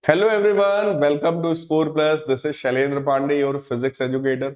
Hello everyone, welcome to score plus. This is Shailendra Pandey, your physics educator.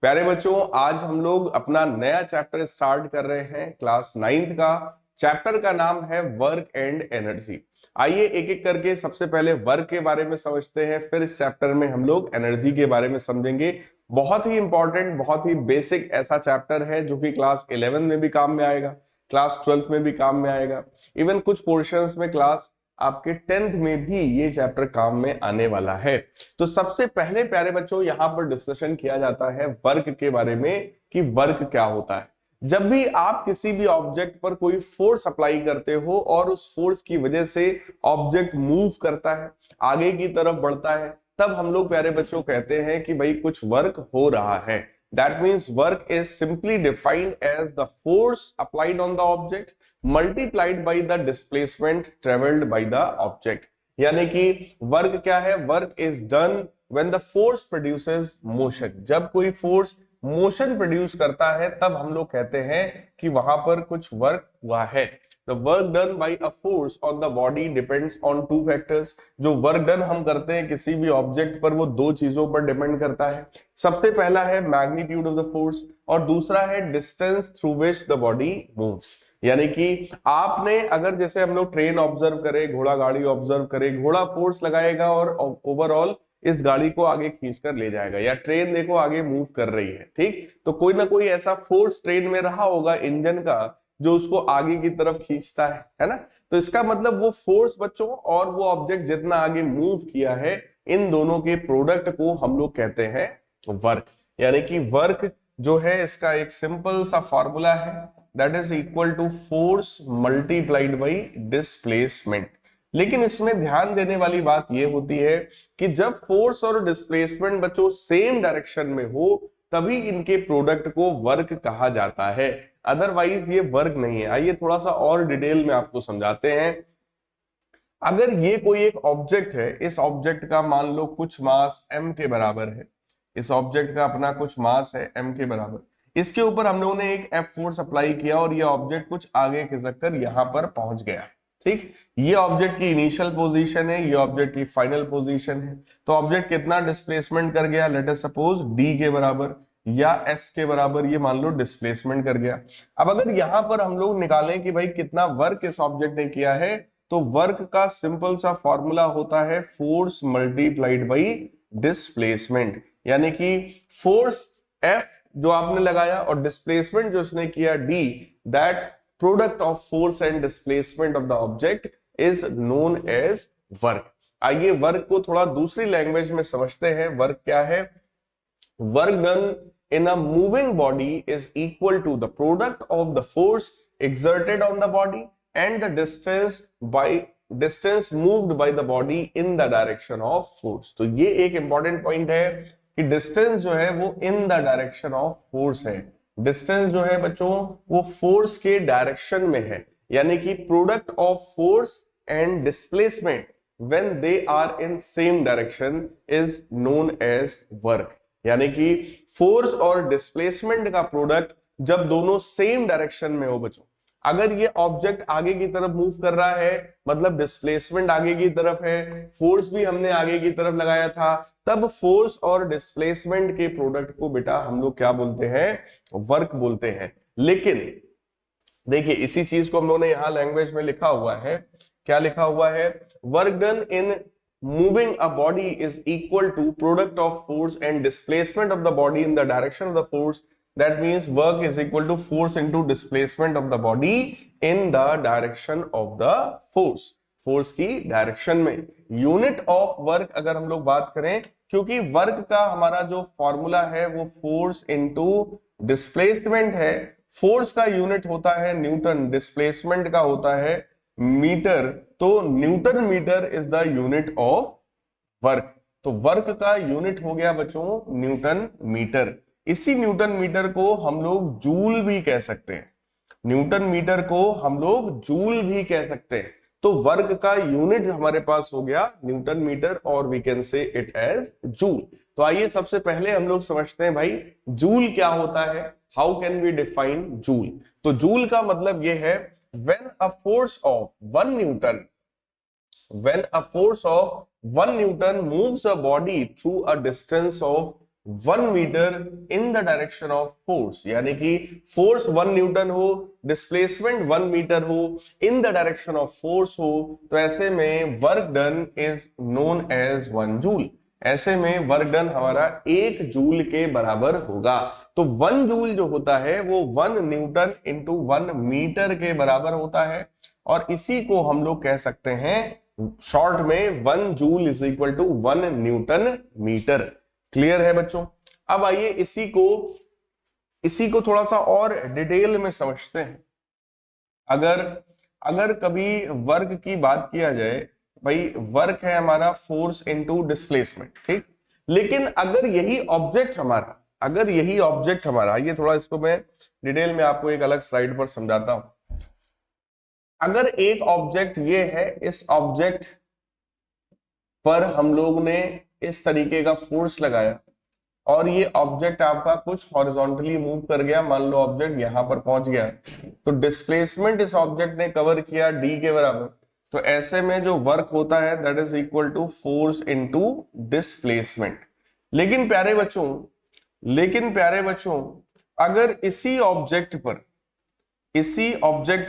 प्यारे बच्चों, आज हम लोग अपना नया चैप्टर स्टार्ट कर रहे हैं, क्लास 9th का। चैप्टर का नाम है वर्क एंड एनर्जी। आइए एक एक करके सबसे पहले वर्क के बारे में समझते हैं, फिर इस चैप्टर में हम लोग एनर्जी के बारे में समझेंगे। बहुत ही इंपॉर्टेंट, बहुत ही बेसिक ऐसा चैप्टर है जो कि क्लास 11 में भी काम में आएगा, क्लास 12th में भी काम में आएगा, इवन कुछ पोर्शंस में क्लास आपके 10th में भी ये चैप्टर काम में आने वाला है। तो सबसे पहले प्यारे बच्चों यहां पर डिस्कशन किया जाता है वर्क के बारे में कि वर्क क्या होता है। जब भी आप किसी भी ऑब्जेक्ट पर कोई फोर्स अप्लाई करते हो और उस फोर्स की वजह से ऑब्जेक्ट मूव करता है, आगे की तरफ बढ़ता है, तब हम लोग प्यारे बच्चों कहते हैं कि भाई कुछ वर्क हो रहा है। That means work is simply defined as the force applied on the object multiplied by the displacement travelled by the object. यानी कि वर्क क्या है? Work is done when the force produces motion. जब कोई force motion produce करता है तब हम लोग कहते हैं कि वहां पर कुछ वर्क हुआ है। The work done by a force on the body depends on two factors। जो वर्क डन हम करते हैं किसी भी ऑब्जेक्ट पर, वो दो चीजों पर डिपेंड करता है। सबसे पहला है मैग्नीट्यूड ऑफ द फोर्स और दूसरा है distance through which the body moves. यानी कि आपने अगर जैसे हम लोग ट्रेन ऑब्जर्व करें, घोड़ा गाड़ी ऑब्जर्व करें, घोड़ा फोर्स लगाएगा और ओवरऑल इस गाड़ी को आगे खींच कर ले जाएगा, या ट्रेन देखो आगे मूव कर रही है, ठीक, तो कोई ना कोई ऐसा फोर्स ट्रेन में रहा होगा इंजन का जो उसको आगे की तरफ खींचता है ना। तो इसका मतलब वो फोर्स बच्चों और वो ऑब्जेक्ट जितना आगे मूव किया है, इन दोनों के प्रोडक्ट को हम लोग कहते हैं वर्क। यानी कि वर्क जो है इसका एक सिंपल सा फॉर्मूला है, that is equal to force multiplied by displacement. लेकिन इसमें ध्यान देने वाली बात यह होती है कि जब फोर्स और डिस्प्लेसमेंट बच्चों सेम डायरेक्शन में हो तभी इनके प्रोडक्ट को वर्क कहा जाता है, अदरवाइज ये वर्क नहीं है। आइए थोड़ा सा और डिटेल में आपको समझाते हैं। अगर ये कोई एक ऑब्जेक्ट है, इस ऑब्जेक्ट का मान लो कुछ मास m के बराबर है, इस ऑब्जेक्ट का अपना कुछ मास है m के बराबर, इसके ऊपर हम लोगों ने एक F फोर्स अप्लाई किया और ये ऑब्जेक्ट कुछ आगे खिसक कर यहां पर पहुंच गया, ठीक। ये ऑब्जेक्ट की इनिशियल पोजीशन है, ये ऑब्जेक्ट की फाइनल पोजीशन है। तो ऑब्जेक्ट कितना डिस्प्लेसमेंट कर गया? लेट अस सपोज d के बराबर या s के बराबर, ये मान लो डिस्प्लेसमेंट कर गया। अब अगर यहां पर हम लोग निकालें कि भाई कितना वर्क इस ऑब्जेक्ट ने किया है, तो वर्क का सिंपल सा फॉर्मूला होता है फोर्स मल्टीप्लाइड बाई डिस्प्लेसमेंट। यानी कि फोर्स F जो आपने लगाया और डिस्प्लेसमेंट जो उसने किया d, that product of force and displacement of the object is known as work. आइए वर्क को थोड़ा दूसरी लैंग्वेज में समझते हैं। वर्क क्या है? Work done in a moving body is equal to the product of the force exerted on the body and the distance moved by the body in the direction of force। तो ये एक important point है कि distance जो है वो इन the direction of force है। Distance जो है बच्चों वो फोर्स के डायरेक्शन में है। यानी कि product of force and displacement when they are in same direction is known as work. यानी कि फोर्स और डिस्प्लेसमेंट का प्रोडक्ट जब दोनों सेम डायरेक्शन में हो बच्चों, अगर ये ऑब्जेक्ट आगे की तरफ मूव कर रहा है मतलब डिस्प्लेसमेंट आगे की तरफ है, फोर्स भी हमने आगे की तरफ लगाया था, तब फोर्स और डिस्प्लेसमेंट के प्रोडक्ट को बेटा हम लोग क्या बोलते हैं? वर्क बोलते हैं। लेकिन देखिए इसी चीज को हम लोगों ने यहां लैंग्वेज में लिखा हुआ है। क्या लिखा हुआ है? Work done in moving a body is equal to product of force and displacement of the body in the direction of the force। that means work is equal to force into displacement of the body in the direction of the force। Force की direction में। Unit of work अगर हम लोग बात करें, क्योंकि work का हमारा जो फॉर्मूला है वो फोर्स इनटू डिस्प्लेसमेंट है। फोर्स का यूनिट होता है न्यूटन, डिस्प्लेसमेंट का होता है मीटर, तो newton metre is the unit of work. तो वर्क का यूनिट हो गया बच्चों न्यूटन मीटर। इसी न्यूटन मीटर को हम लोग जूल भी कह सकते हैं। न्यूटन मीटर को हम लोग जूल भी कह सकते हैं। तो वर्क का यूनिट हमारे पास हो गया न्यूटन मीटर और we can say it as joule. तो आइए सबसे पहले हम लोग समझते हैं भाई जूल क्या होता है, how can we define joule. तो जूल का मतलब यह है when a force of 1 Newton, when a force of 1 newton moves a body through a distance of 1 metre in the direction of force, यानी कि फोर्स 1 न्यूटन हो, displacement 1 metre हो, in the direction of force हो, तो ऐसे में work done is known as 1 joule. ऐसे में वर्क डन हमारा 1 जूल के बराबर होगा। तो 1 जूल जो होता है वो 1 न्यूटन इंटू 1 मीटर के बराबर होता है, और इसी को हम लोग कह सकते हैं शॉर्ट में 1 joule is equal to 1 newton metre. Clear है बच्चों? अब आइए इसी को थोड़ा सा और डिटेल में समझते हैं। अगर कभी वर्क की बात किया जाए, भाई वर्क है हमारा फोर्स इनटू डिस्प्लेसमेंट, ठीक, लेकिन अगर यही ऑब्जेक्ट हमारा, ये थोड़ा इसको मैं डिटेल में आपको एक अलग स्लाइड पर समझाता हूं। अगर एक ऑब्जेक्ट ये है, इस ऑब्जेक्ट पर हम लोग ने इस तरीके का फोर्स लगाया और ये ऑब्जेक्ट आपका कुछ हॉरिजॉन्टली मूव कर गया, मान लो ऑब्जेक्ट यहां पर पहुंच गया, तो डिस्प्लेसमेंट इस ऑब्जेक्ट ने कवर किया d के बराबर। तो ऐसे में जो वर्क होता है that is equal to force into displacement. लेकिन प्यारे बच्चों अगर इसी ऑब्जेक्ट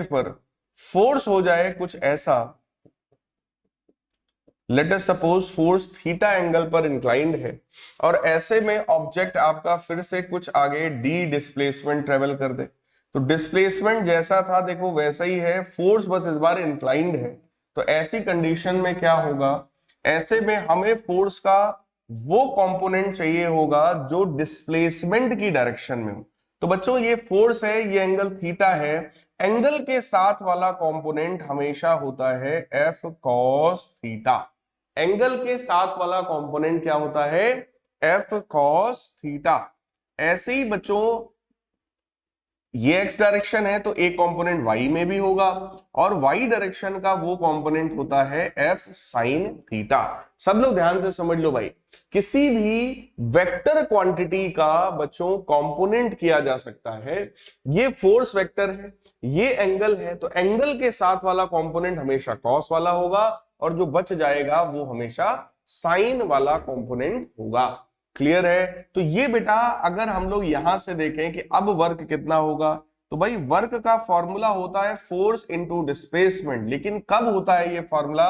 पर फोर्स हो जाए कुछ ऐसा, let us suppose force theta angle पर इंक्लाइंड है, और ऐसे में ऑब्जेक्ट आपका फिर से कुछ आगे डी डिस्प्लेसमेंट ट्रेवल कर दे, तो डिस्प्लेसमेंट जैसा था देखो वैसा ही है, फोर्स बस इस बार इंक्लाइंड है। तो ऐसी कंडीशन में क्या होगा, ऐसे में हमें फोर्स का वो कंपोनेंट चाहिए होगा जो डिस्प्लेसमेंट की डायरेक्शन में हो। तो बच्चों ये फोर्स है, ये एंगल थीटा है, एंगल के साथ वाला कंपोनेंट हमेशा होता है एफ कॉस थीटा। एंगल के साथ वाला कंपोनेंट क्या होता है, एफ कॉस थीटा। ऐसे ही बच्चों ये एक्स डायरेक्शन है तो एक कंपोनेंट वाई में भी होगा, और वाई डायरेक्शन का वो कंपोनेंट होता है एफ साइन थीटा। सब लोग ध्यान से समझ लो भाई, किसी भी वेक्टर क्वांटिटी का बच्चों कंपोनेंट किया जा सकता है। ये फोर्स वेक्टर है, ये एंगल है, तो एंगल के साथ वाला कंपोनेंट हमेशा कॉस वाला होगा, और जो बच जाएगा वो हमेशा साइन वाला कंपोनेंट होगा। क्लियर है? तो ये बेटा अगर हम लोग यहां से देखें कि अब वर्क कितना होगा, तो भाई वर्क का फॉर्मूला होता है फोर्स इनटू डिस्प्लेसमेंट। लेकिन कब होता है ये formula,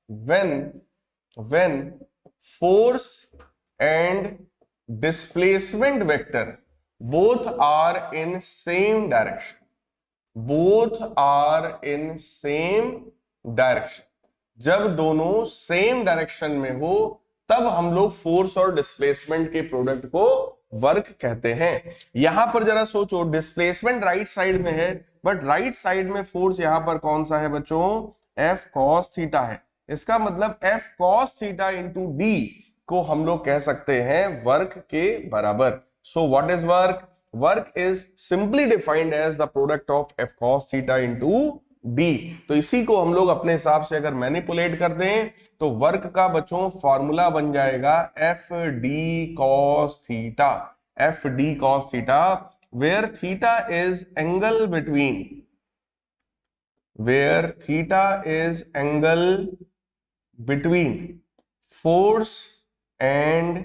when force and displacement vector both are in same direction. जब दोनों सेम डायरेक्शन में हो तब हम लोग फोर्स और डिस्प्लेसमेंट के प्रोडक्ट को वर्क कहते हैं। यहां पर जरा सोचो, डिस्प्लेसमेंट राइट साइड में है, बट राइट साइड में फोर्स यहां पर कौन सा है बच्चों, एफ कॉस थीटा है। इसका मतलब F cos theta into D को हम लोग कह सकते हैं वर्क के बराबर। So what is work? Work is simply defined as the product of F cos theta into D. तो इसी को हम लोग अपने हिसाब से अगर मैनिपुलेट कर दें तो वर्क का बच्चों फॉर्मूला बन जाएगा F D cos theta, where theta is angle between force and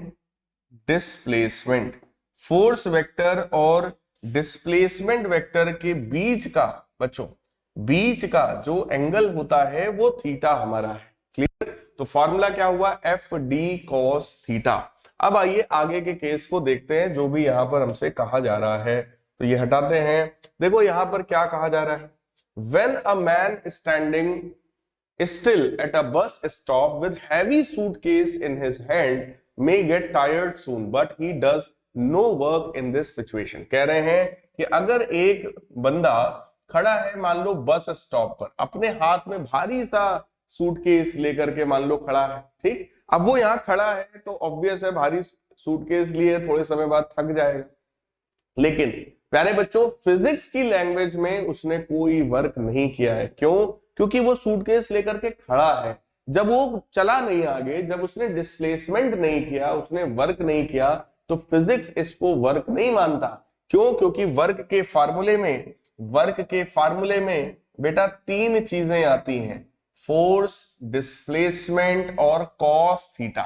displacement. Force vector और डिस्प्लेसमेंट वेक्टर के बीच का बच्चों जो एंगल होता है वो थीटा हमारा है। क्लियर? तो फॉर्मूला क्या हुआ, एफ डी कॉस थीटा। अब आइए आगे के केस को देखते हैं जो भी यहां पर हमसे कहा जा रहा है। तो ये हटाते हैं। देखो यहां पर क्या कहा जा रहा है, when a man standing still at a bus stop with heavy suitcase in his hand may get tired soon but he does no work in this situation। कह रहे हैं कि अगर एक बंदा खड़ा है मान लो बस स्टॉप पर, अपने हाथ में भारी सा सूटकेस लेकर के मान लो खड़ा है, ठीक। अब वो यहाँ खड़ा है तो ऑब्वियस है भारी सूटकेस लिए थोड़े समय बाद थक जाएगा। लेकिन प्यारे बच्चों फिजिक्स की लैंग्वेज में उसने कोई वर्क नहीं किया है। क्यों? क्योंकि वो सूटकेस लेकर के खड़ा है। जब वो चला नहीं आगे, जब उसने डिस्प्लेसमेंट नहीं किया, उसने वर्क नहीं किया, तो फिजिक्स इसको वर्क नहीं मानता। क्यों? क्योंकि वर्क के फार्मूले में बेटा तीन चीजें आती हैं, फोर्स डिस्प्लेसमेंट और कॉस थीटा,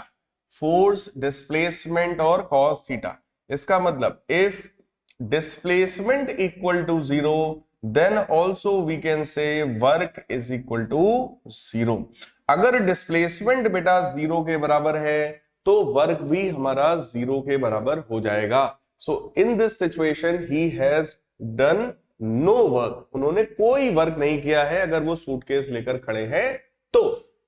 फोर्स डिस्प्लेसमेंट और कॉस थीटा। इसका मतलब if displacement equal to 0 then also we can say work is equal to 0। अगर डिस्प्लेसमेंट बेटा 0 के बराबर है तो वर्क भी हमारा 0 के बराबर हो जाएगा। So in this situation he has done no work, उन्होंने कोई वर्क नहीं किया है अगर वो सूटकेस लेकर खड़े हैं तो।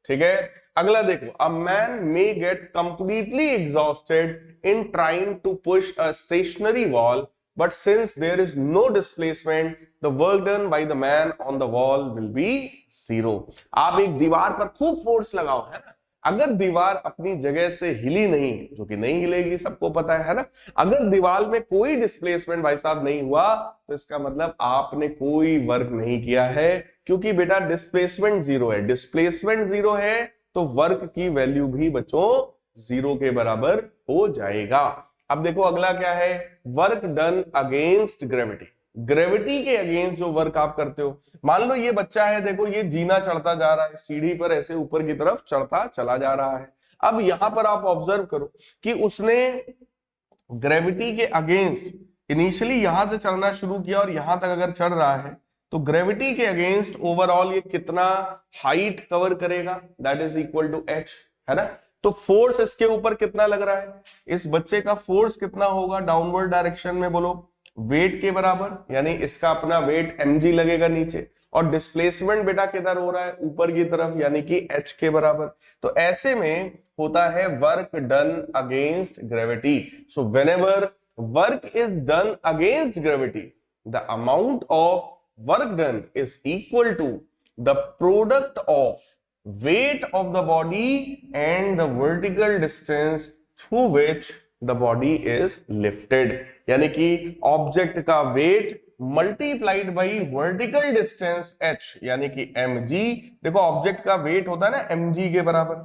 ठीक है, अगला देखो, a man may get completely exhausted in trying to push a stationary wall but since there is no displacement the work done by the man on the wall will be 0। आप एक दीवार पर खूब फोर्स लगाओ, है ना, अगर दीवार अपनी जगह से हिली नहीं, जो कि नहीं हिलेगी सबको पता है ना, अगर दीवार में कोई डिस्प्लेसमेंट भाई साहब नहीं हुआ तो इसका मतलब आपने कोई वर्क नहीं किया है, क्योंकि बेटा डिस्प्लेसमेंट 0 है, डिस्प्लेसमेंट 0 है तो वर्क की वैल्यू भी बच्चों 0 के बराबर हो जाएगा। अब देखो अगला क्या है, work done against gravity. Gravity के अगेंस्ट जो वर्क आप करते हो, मान लो ये बच्चा है, देखो ये जीना चढ़ता जा रहा है, सीढ़ी पर ऐसे ऊपर की तरफ चढ़ता चला जा रहा है। अब यहां पर आप ऑब्जर्व करो कि उसने ग्रेविटी के अगेंस्ट इनिशियली यहां से चढ़ना शुरू किया और यहां तक अगर चढ़ रहा है तो ग्रेविटी के अगेंस्ट ओवरऑल ये कितना हाइट कवर करेगा, that is equal to h, है ना। तो फोर्स इसके ऊपर कितना लग रहा है, इस बच्चे का फोर्स कितना होगा डाउनवर्ड डायरेक्शन में, बोलो वेट के बराबर, यानी इसका अपना वेट mg लगेगा नीचे, और डिस्प्लेसमेंट बेटा किधर हो रहा है, ऊपर की तरफ, यानी कि h के बराबर। तो ऐसे में होता है work done against gravity. So whenever work is done against gravity the amount of work done is equal to the product of weight of the body and the vertical distance through which the body is lifted, यानी कि object का weight multiplied by vertical distance h, यानी कि mg। देखो object का wait होता है ना mg के बराबर।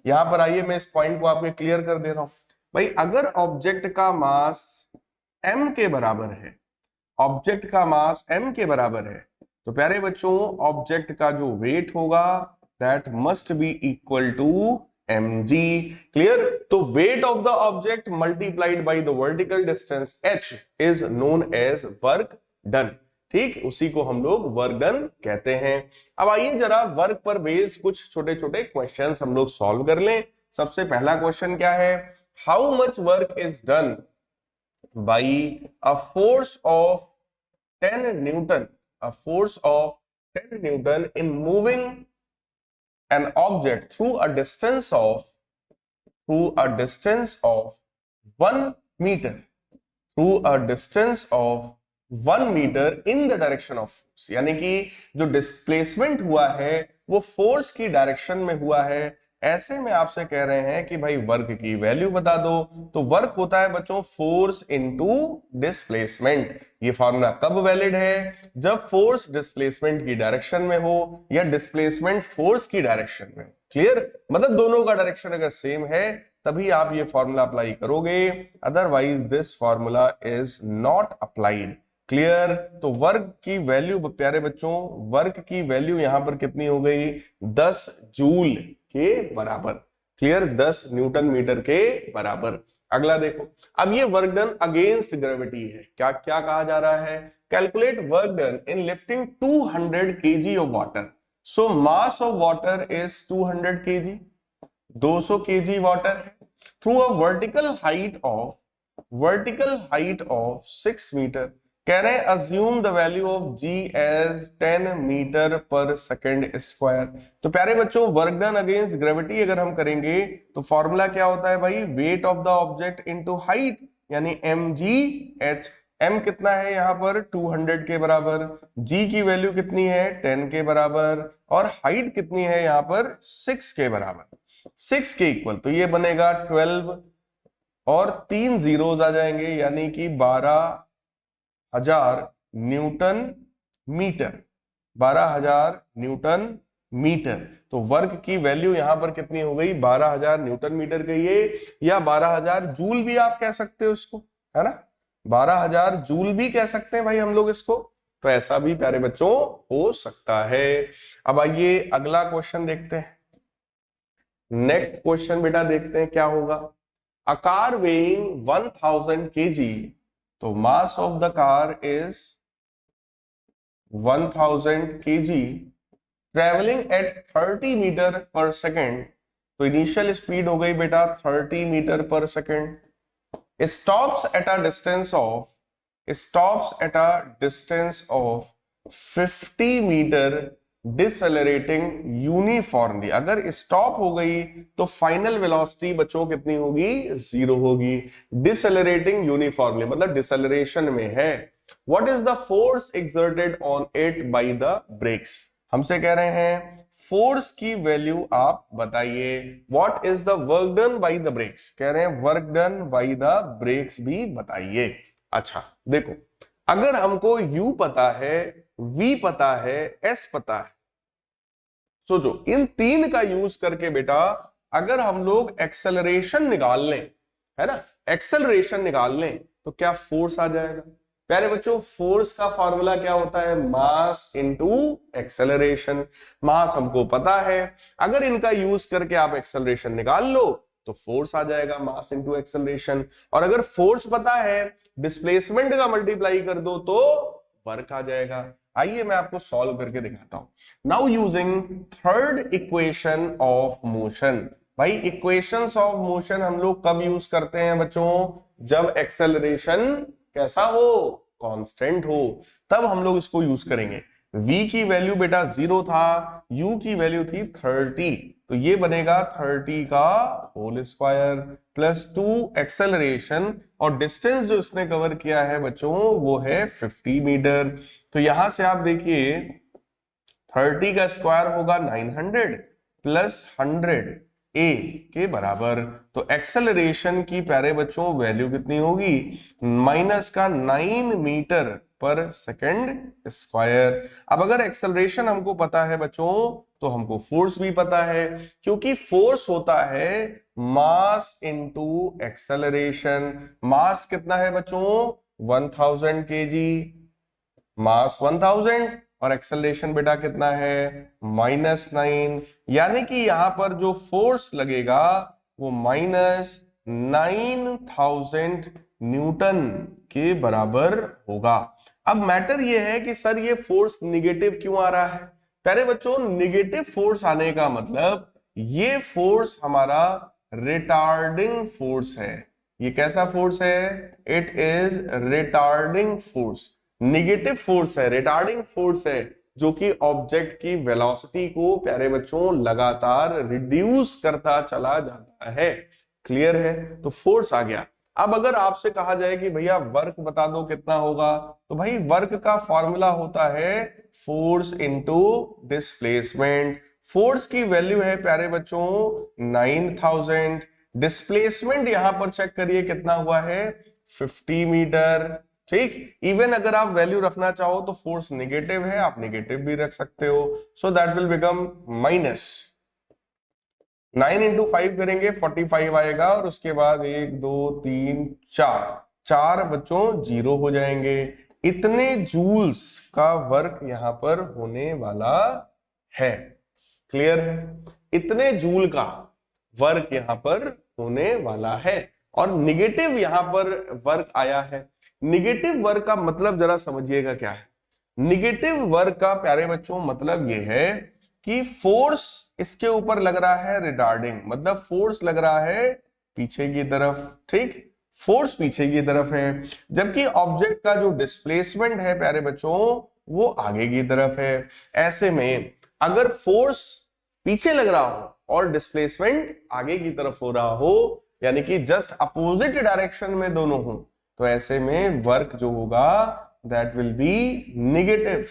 यहां पर आइए मैं इस पॉइंट को आपको क्लियर कर दे रहा हूं भाई, अगर ऑब्जेक्ट का मास m के बराबर है, ऑब्जेक्ट का मास m के बराबर है, तो प्यारे बच्चों ऑब्जेक्ट का जो वेट होगा that must be equal to mg। Clear, तो weight of the object multiplied by the vertical distance h is known as work done। ठीक, उसी को हम लोग वर्क डन कहते हैं। अब आइए जरा वर्क पर बेस्ड कुछ छोटे छोटे क्वेश्चंस हम लोग सॉल्व कर लें। सबसे पहला क्वेश्चन क्या है, how much work is done by a force of 10 Newton, a force of 10 Newton in moving an object through a distance of 1 meter, through a distance of 1 meter in the direction of force। यानी कि जो displacement हुआ है वो force की direction में हुआ है। ऐसे में आपसे कह रहे हैं कि भाई वर्क की वैल्यू बता दो, तो वर्क होता है बच्चों फोर्स इनटू डिस्प्लेसमेंट। ये फॉर्मूला कब वैलिड है, जब फोर्स डिस्प्लेसमेंट की डायरेक्शन में हो या डिस्प्लेसमेंट फोर्स की डायरेक्शन में। क्लियर, मतलब दोनों का डायरेक्शन अगर सेम है तभी आप ये फॉर्मूला अप्लाई करोगे, otherwise this formula is not applied. Clear, तो वर्क की वैल्यू प्यारे बच्चों, वर्क की वैल्यू यहां पर कितनी हो गई, 10 जूल के बराबर। क्लियर, 10 न्यूटन मीटर के बराबर। अगला देखो, अब ये वर्क डन अगेंस्ट ग्रेविटी है, क्या क्या कहा जा रहा है, calculate work done in lifting 200 kg of water. So mass of water is 200 kg, 200 kg water है, through a vertical height of 6 metre. कह रहे हैं assume the value of g as 10 metre per second square. तो प्यारे बच्चों work done against gravity अगर हम करेंगे तो फॉर्मूला क्या होता है भाई, weight of the object into height, यानी mgh। m कितना है यहाँ पर 200 के बराबर, g की वैल्यू कितनी है 10 के बराबर, और हाइट कितनी है यहाँ पर 6 के बराबर, 6 के इक्वल। तो ये बनेगा 12 और 3 जीरोस आ जाएंगे, यानी कि 12,000 न्यूटन मीटर, 12,000 न्यूटन मीटर। तो वर्क की वैल्यू यहां पर कितनी हो गई, 12,000 न्यूटन मीटर कहिए या 12,000 जूल भी आप कह सकते हो इसको, है ना, 12,000 जूल भी कह सकते हैं भाई हम लोग इसको। तो ऐसा भी प्यारे बच्चों हो सकता है। अब आइए अगला क्वेश्चन देखते हैं। नेक्स्ट क्वेश्चन बेटा देखते हैं क्या होगा। अ कार वेइंग 1000 kg, तो mass of the car is 1000 kg, travelling at 30 metre per second. तो इनिशियल स्पीड हो गई बेटा 30 metre per second. stops at a distance of 50 metre decelerating uniformly. अगर स्टॉप हो गई तो फाइनल वेलोसिटी बच्चों कितनी होगी, 0 होगी। डिसएलरेटिंग यूनिफॉर्मली मतलब डिसएलरेशन में है। What is the force exerted on it by the brakes. हमसे कह रहे हैं फोर्स की वैल्यू आप बताइए। What is the work done by the brakes, कह रहे हैं work done by the brakes भी बताइए। अच्छा देखो, अगर हमको U पता है, V पता है, S पता है, सोचो इन तीन का यूज करके बेटा अगर हम लोग एक्सेलरेशन निकाल लें, है ना, एक्सेलरेशन निकाल लें तो क्या फोर्स आ जाएगा। प्यारे बच्चों फोर्स का फॉर्मूला क्या होता है, मास इनटू एक्सेलरेशन। मास हमको पता है, अगर इनका यूज करके आप एक्सेलरेशन निकाल लो तो फोर्स आ जाएगा, मास इनटू एक्सेलरेशन। और अगर फोर्स पता है, डिस्प्लेसमेंट का मल्टीप्लाई कर दो तो वर्क आ जाएगा। आइए मैं आपको सॉल्व करके दिखाता हूं। Now using third equation of motion. भाई इक्वेशंस ऑफ मोशन हम लोग कब यूज करते हैं बच्चों, जब एक्सेलरेशन कैसा हो, कांस्टेंट हो, तब हम लोग इसको यूज करेंगे। v की वैल्यू बेटा 0 था, u की वैल्यू थी 30, तो ये बनेगा 30 का होल स्क्वायर प्लस 2 एक्सेलरेशन, और डिस्टेंस जो इसने कवर किया है बच्चों वो है 50 मीटर। तो यहां से आप देखिए 30 का स्क्वायर होगा 900 प्लस 100 ए के बराबर। तो एक्सेलरेशन की प्यारे बच्चों वैल्यू कितनी होगी, माइनस का 9 मीटर पर सेकेंड स्क्वायर। अब अगर एक्सेलरेशन हमको पता है बच्चों तो हमको फोर्स भी पता है, क्योंकि फोर्स होता है मास इनटू एक्सेलरेशन। मास कितना है बच्चों 1000 केजी, मास 1000 और एक्सेलरेशन बेटा कितना है -9, यानी कि यहां पर जो फोर्स लगेगा वो -9000 न्यूटन के बराबर होगा। अब मैटर ये है कि सर ये फोर्स निगेटिव क्यों आ रहा है। प्यारे बच्चों निगेटिव फोर्स आने का मतलब ये फोर्स हमारा रिटार्डिंग फोर्स है। ये कैसा फोर्स है, it is retarding force. Negative force है, रिटार्डिंग फोर्स है, जो कि ऑब्जेक्ट की वेलोसिटी को प्यारे बच्चों लगातार रिड्यूस करता चला जाता है। क्लियर है, तो फोर्स आ गया। अब अगर आपसे कहा जाए कि भैया वर्क बता दो कितना होगा, तो भाई वर्क का फॉर्मूला होता है फोर्स इनटू डिस्प्लेसमेंट। फोर्स की वैल्यू है प्यारे बच्चों 9000, डिस्प्लेसमेंट यहां पर चेक करिए कितना हुआ है 50 मीटर। ठीक, इवन अगर आप वैल्यू रखना चाहो तो फोर्स नेगेटिव है, आप नेगेटिव भी रख सकते हो, सो that will become minus 9 into 5 करेंगे 45 आएगा, और उसके बाद 1 2 3 4 बच्चों 0 हो जाएंगे। इतने जूल्स का वर्क यहां पर होने वाला है। क्लियर है, इतने जूल का वर्क यहां पर होने वाला है, और निगेटिव यहां पर वर्क आया है। निगेटिव वर्क का मतलब जरा समझिएगा क्या है। निगेटिव वर्क का प्यारे बच्चों मतलब यह है कि फोर्स इसके ऊपर लग रहा है रिटार्डिंग, मतलब फोर्स लग रहा है पीछे की तरफ। ठीक, फोर्स पीछे की तरफ है, जबकि ऑब्जेक्ट का जो डिस्प्लेसमेंट है प्यारे बच्चों वो आगे की तरफ है। ऐसे में अगर फोर्स पीछे लग रहा हो और डिस्प्लेसमेंट आगे की तरफ हो रहा हो, यानी कि जस्ट अपोजिट डायरेक्शन में दोनों हो, तो ऐसे में वर्क जो होगा that will be negative.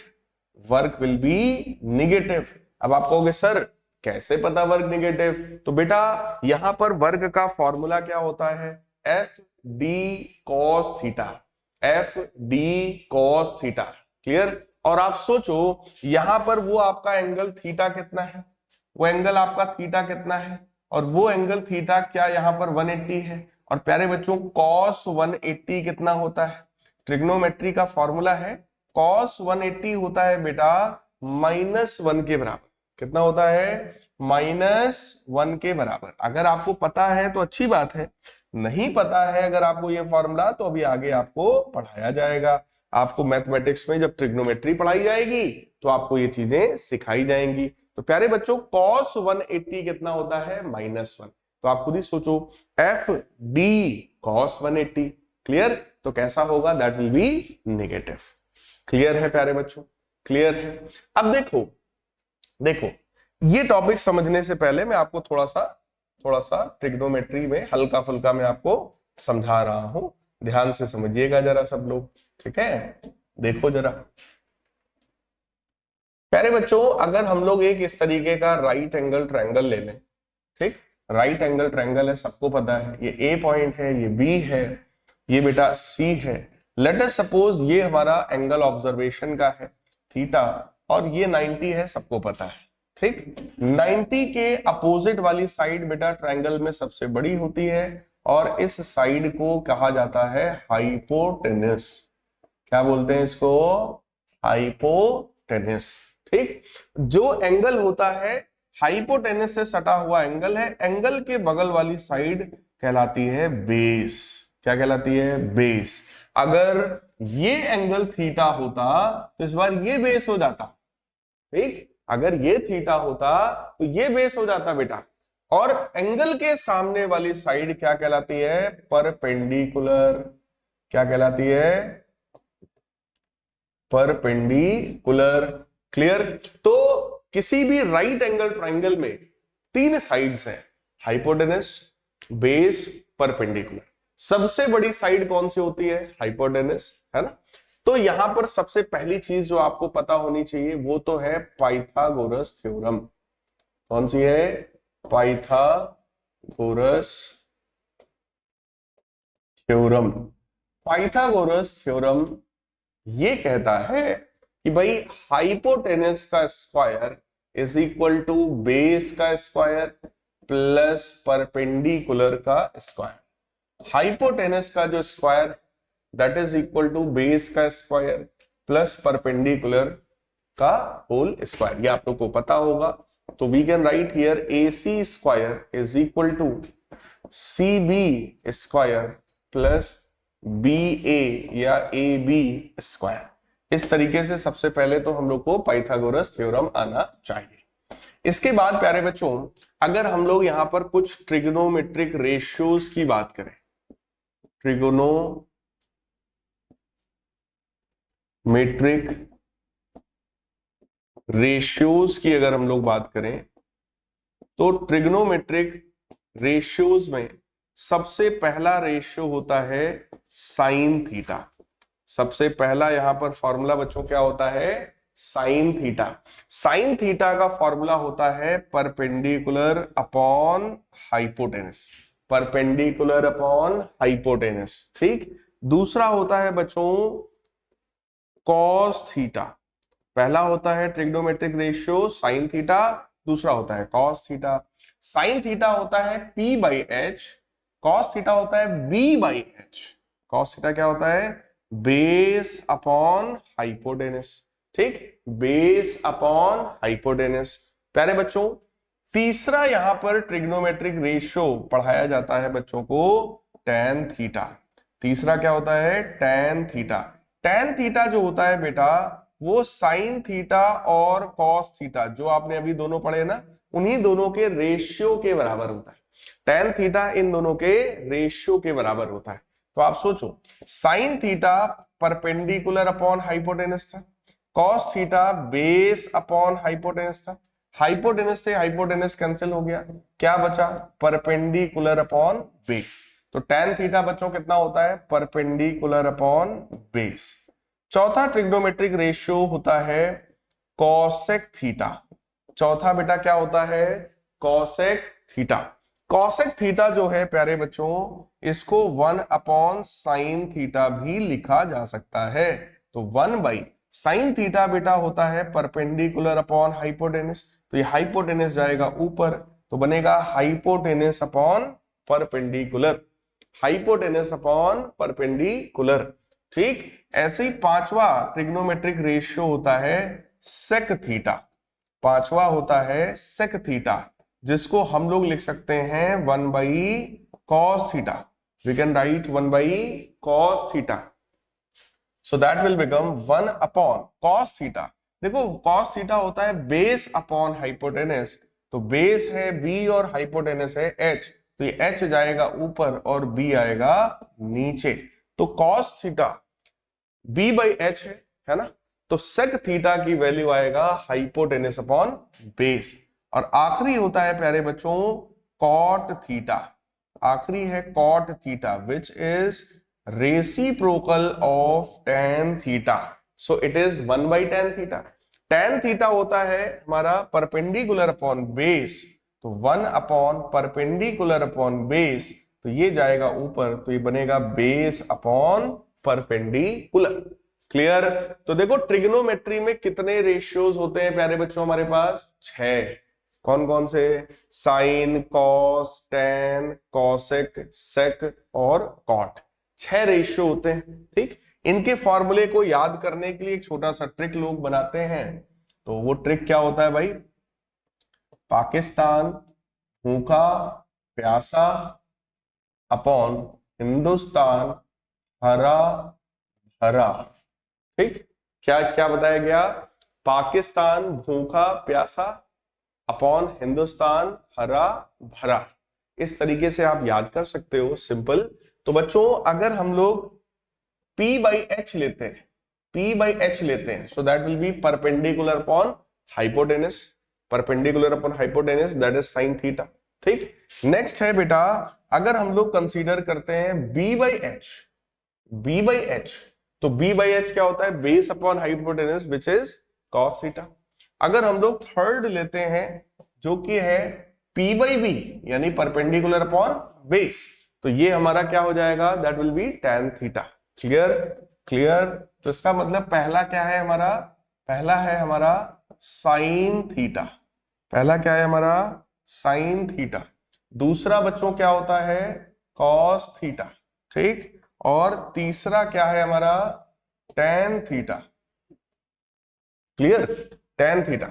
Work will B negative. अब आप कहोगे सर कैसे पता वर्क निगेटिव, तो बेटा यहां पर वर्क का फॉर्मूला क्या होता है, F D cos theta, F D cos theta. Clear, और आप सोचो यहां पर वो आपका एंगल थीटा कितना है, वो एंगल आपका थीटा कितना है, और वो एंगल थीटा क्या यहां पर 180 है। और प्यारे बच्चों cos 180 कितना होता है, ट्रिग्नोमेट्री का फॉर्मूला है cos 180 होता है बेटा -1 के बराबर। कितना होता है? -1 के बराबर। अगर आपको पता है तो अच्छी बात है, नहीं पता है अगर आपको ये फॉर्मूला तो अभी आगे आपको पढ़ाया जाएगा। आपको मैथमेटिक्स में जब ट्रिग्नोमेट्री पढ़ाई जाएगी तो आपको ये चीजें सिखाई जाएंगी। तो प्यारे बच्चों cos 180 कितना होता है? -1। तो आप खुद ही सोचो, एफ डी cos 180, क्लियर? तो कैसा होगा? That will be negative. Clear है प्यारे बच्चों? क्लियर है? अब देखो ये टॉपिक समझने से पहले मैं आपको थोड़ा सा ट्रिग्नोमेट्री में हल्का फुल्का मैं आपको समझा रहा हूं, ध्यान से समझिएगा जरा सब लोग, ठीक है? देखो जरा प्यारे बच्चों, अगर हम लोग एक इस तरीके का राइट एंगल ट्रायंगल ले लें, ठीक? राइट एंगल ट्रायंगल है, सबको पता है, ये ए पॉइंट है, ये बी है, ये बेटा सी है। लेट अस सपोज ये हमारा एंगल ऑब्जर्वेशन का है थीटा, और ये 90 है, सबको पता है, ठीक? 90 के अपोजिट वाली साइड बेटा ट्रायंगल में सबसे बड़ी होती है, और इस साइड को कहा जाता है हाइपोटेनस। क्या बोलते हैं इसको? हाइपोटेनस, ठीक? जो एंगल होता है हाइपोटेनस से सटा हुआ एंगल है, एंगल के बगल वाली साइड कहलाती है बेस। क्या कहलाती है? बेस। अगर ये एंगल थीटा होता तो इस बार ये बेस हो जाता, ठीक? अगर ये थीटा होता तो ये बेस हो जाता बेटा। और एंगल के सामने वाली साइड क्या कहलाती है? परपेंडिकुलर। क्या कहलाती है? परपेंडिकुलर। क्लियर? तो किसी भी राइट एंगल ट्रायंगल में 3 साइड्स हैं, हाइपोटेनस, बेस, परपेंडिकुलर। सबसे बड़ी साइड कौन सी होती है? हाइपोटेनस, है ना? तो यहां पर सबसे पहली चीज जो आपको पता होनी चाहिए वो तो है पाइथागोरस थ्योरम। कौन सी है? Pythagoras theorem. पाइथागोरस थ्योरम ये कहता है कि भाई हाइपोटेनस का square is equal to base का स्क्वायर प्लस परपेंडिकुलर का स्क्वायर। हाइपोटेनस का जो square that is equal to base का स्क्वायर प्लस परपेंडिकुलर का होल स्क्वायर। ये आप लोग को पता होगा। तो we can write here AC square is equal to CB square plus BA या AB स्क्वायर। इस तरीके से सबसे पहले तो हम लोग को पाइथागोरस थ्योरम आना चाहिए। इसके बाद प्यारे बच्चों, अगर हम लोग यहां पर कुछ ट्रिग्नोमेट्रिक रेशियोज की बात करें, ट्रिग्नोमेट्रिक रेशियोज की अगर हम लोग बात करें तो ट्रिग्नोमेट्रिक रेशियोज में सबसे पहला रेशियो होता है साइन थीटा। सबसे पहला यहां पर फॉर्मूला बच्चों क्या होता है? Sine theta. साइन थीटा का फॉर्मूला होता है perpendicular upon hypotenuse. Perpendicular upon hypotenuse, ठीक? दूसरा होता है बच्चों कॉस थीटा। पहला होता है ट्रिग्नोमेट्रिक रेशियो साइन थीटा, दूसरा होता है कॉस थीटा। साइन थीटा होता है P/H, कॉस थीटा होता है B/H। कॉस थीटा क्या होता है? बेस अपॉन हाइपोटेनस, ठीक? Base upon hypotenuse. प्यारे बच्चों, तीसरा यहां पर ट्रिग्नोमेट्रिक रेशियो पढ़ाया जाता है बच्चों को tan थीटा। तीसरा क्या होता है? tan theta. tan थीटा जो होता है बेटा वो साइन थीटा और कॉस थीटा जो आपने अभी दोनों पढ़े ना, उन्हीं दोनों के रेशियो के बराबर होता है। tan थीटा इन दोनों के रेशियो के बराबर होता है। तो आप सोचो, sine theta perpendicular upon hypotenuse था, cos theta base upon hypotenuse था, हाइपोटेनस से हाइपोटेनस कैंसिल हो गया, क्या बचा? Perpendicular upon base. तो tan थीटा बच्चों कितना होता है? Perpendicular upon base. चौथा ट्रिग्नोमेट्रिक रेशियो होता है कॉसेक थीटा। चौथा बेटा क्या होता है? Cosec theta. कॉसेक थीटा जो है प्यारे बच्चों, इसको 1 अपॉन साइन थीटा भी लिखा जा सकता है। तो 1 बाई साइन थीटा बेटा होता है परपेंडिकुलर अपॉन हाइपोटेनस, तो ये हाइपोटेनस जाएगा ऊपर, तो बनेगा hypotenuse upon perpendicular. Hypotenuse upon perpendicular, ठीक? ऐसे ही पांचवा ट्रिग्नोमेट्रिक रेशियो होता है सेक थीटा। पांचवा होता है सेक थीटा, जिसको हम लोग लिख सकते हैं 1/cos theta. We can write 1/cos theta, so that will become 1/cos theta. देखो cos थीटा होता है बेस अपॉन हाइपोटेनस, तो बेस है b और हाइपोटेनस है h, तो ये h जाएगा ऊपर और b आएगा नीचे, तो cos थीटा b/h है ना। तो sec थीटा की वैल्यू आएगा हाइपोटेनस अपॉन बेस। और आखिरी होता है प्यारे बच्चों cot थीटा। आखिरी है cot theta which is reciprocal of tan theta, so it is 1/tan theta. tan theta होता है हमारा परपेंडिकुलर अपॉन बेस, तो 1 परपेंडिकुलर अपॉन बेस, तो ये जाएगा ऊपर, तो ये बनेगा बेस अपॉन परपेंडिकुलर। क्लियर। तो देखो ट्रिग्नोमेट्री में कितने रेशियोज होते हैं प्यारे बच्चों हमारे पास? 6। कौन कौन से? साइन, कॉस, टैन, कॉसेक, सेक और कॉट। 6 रेशियो होते हैं। ठीक, इनके फॉर्मूले को याद करने के लिए एक छोटा सा ट्रिक लोग बनाते हैं। तो वो ट्रिक क्या होता है भाई? पाकिस्तान भूखा प्यासा अपॉन हिंदुस्तान हरा भरा। ठीक, क्या क्या बताया गया? पाकिस्तान भूखा प्यासा अपॉन हिंदुस्तान हरा भरा। इस तरीके से आप याद कर सकते हो, सिंपल। तो बच्चों अगर हम लोग p/h लेते हैं, p/h लेते हैं, सो that will be perpendicular upon hypotenuse, perpendicular upon hypotenuse, that is sine theta. ठीक, नेक्स्ट है बेटा, अगर हम लोग कंसीडर करते हैं b/h, b/h, तो b/h क्या होता है? Base upon hypotenuse which is cos theta. अगर हम लोग थर्ड लेते हैं जो कि है p/b यानी परपेंडिकुलर अपॉन बेस, तो ये हमारा क्या हो जाएगा? That will be tan theta. Clear? Clear. तो इसका मतलब पहला क्या है हमारा? पहला है हमारा साइन थीटा। पहला क्या है हमारा? Sine theta. दूसरा बच्चों क्या होता है? cos theta. ठीक, और तीसरा क्या है हमारा? tan theta. Clear? tan theta.